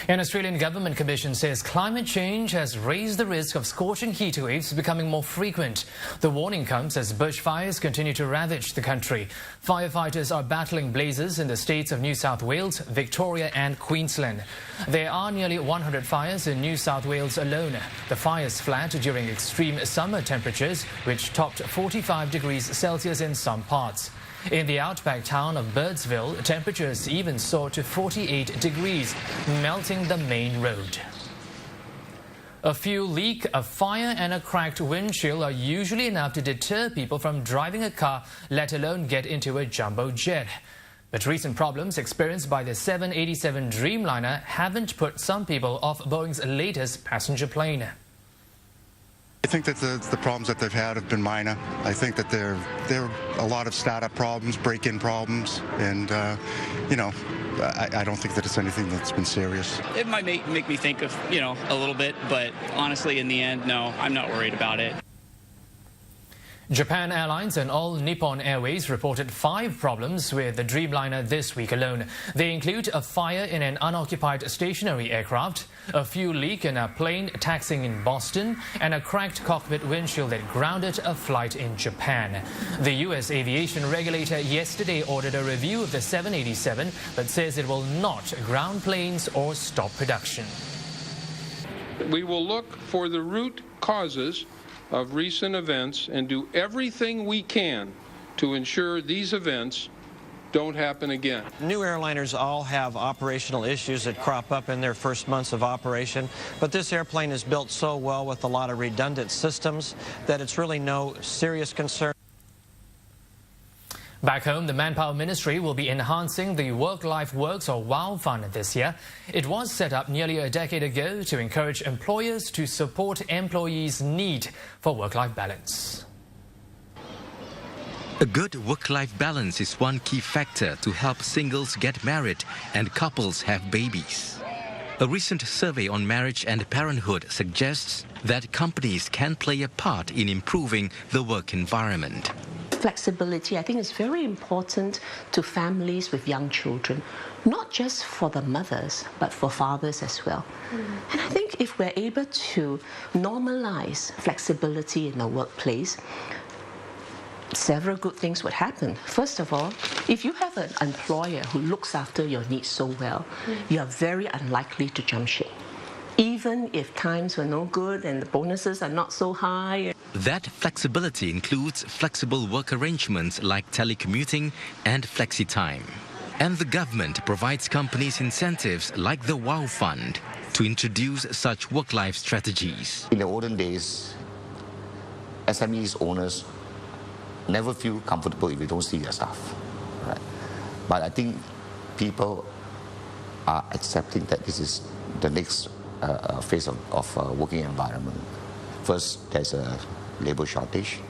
An Australian government commission says climate change has raised the risk of scorching heat waves becoming more frequent. The warning comes as bushfires continue to ravage the country. Firefighters are battling blazes in the states of New South Wales, Victoria and Queensland. There are nearly 100 fires in New South Wales alone. The fires flared during extreme summer temperatures, which topped 45 degrees Celsius in some parts. In the outback town of Birdsville, temperatures even soared to 48 degrees, melting the main road. A fuel leak, a fire and a cracked windshield are usually enough to deter people from driving a car, let alone get into a jumbo jet. But recent problems experienced by the 787 Dreamliner haven't put some people off Boeing's latest passenger plane. I think that the problems that they've had have been minor. I think that there are a lot of startup problems, break-in problems, and I don't think that it's anything that's been serious. It might make me think of, a little bit, but honestly, in the end, no, I'm not worried about it. Japan Airlines and All Nippon Airways reported 5 problems with the Dreamliner this week alone. They include a fire in an unoccupied stationary aircraft, a fuel leak in a plane taxiing in Boston, and a cracked cockpit windshield that grounded a flight in Japan. The U.S. aviation regulator yesterday ordered a review of the 787, but says it will not ground planes or stop production. We will look for the root causes of recent events and do everything we can to ensure these events don't happen again. New airliners all have operational issues that crop up in their first months of operation, but this airplane is built so well with a lot of redundant systems that it's really no serious concern. Back home, the Manpower Ministry will be enhancing the Work-Life Works or WoW fund this year. It was set up nearly a decade ago to encourage employers to support employees' need for work-life balance. A good work-life balance is one key factor to help singles get married and couples have babies. A recent survey on Marriage and Parenthood suggests that companies can play a part in improving the work environment. Flexibility, I think, is very important to families with young children, not just for the mothers, but for fathers as well. And I think if we're able to normalize flexibility in the workplace, several good things would happen. First of all, if you have an employer who looks after your needs so well, you are very unlikely to jump ship, even if times were no good and the bonuses are not so high. That flexibility includes flexible work arrangements like telecommuting and flexi-time. And the government provides companies incentives like the WOW Fund to introduce such work-life strategies. In the olden days, SMEs owners never feel comfortable if you don't see their staff. Right? But I think people are accepting that this is the next phase of working environment. First, there's a labor shortage.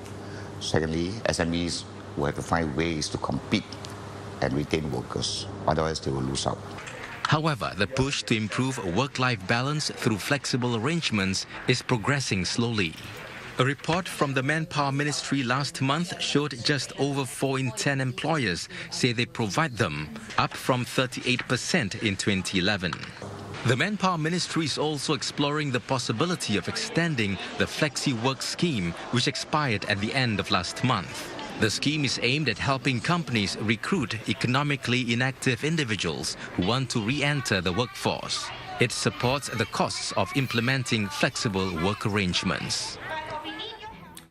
Secondly, SMEs will have to find ways to compete and retain workers, otherwise they will lose out. However, the push to improve work-life balance through flexible arrangements is progressing slowly. A report from the Manpower Ministry last month showed just over 4 in 10 employers say they provide them, up from 38% in 2011. The Manpower Ministry is also exploring the possibility of extending the Flexi Work scheme, which expired at the end of last month. The scheme is aimed at helping companies recruit economically inactive individuals who want to re-enter the workforce. It supports the costs of implementing flexible work arrangements.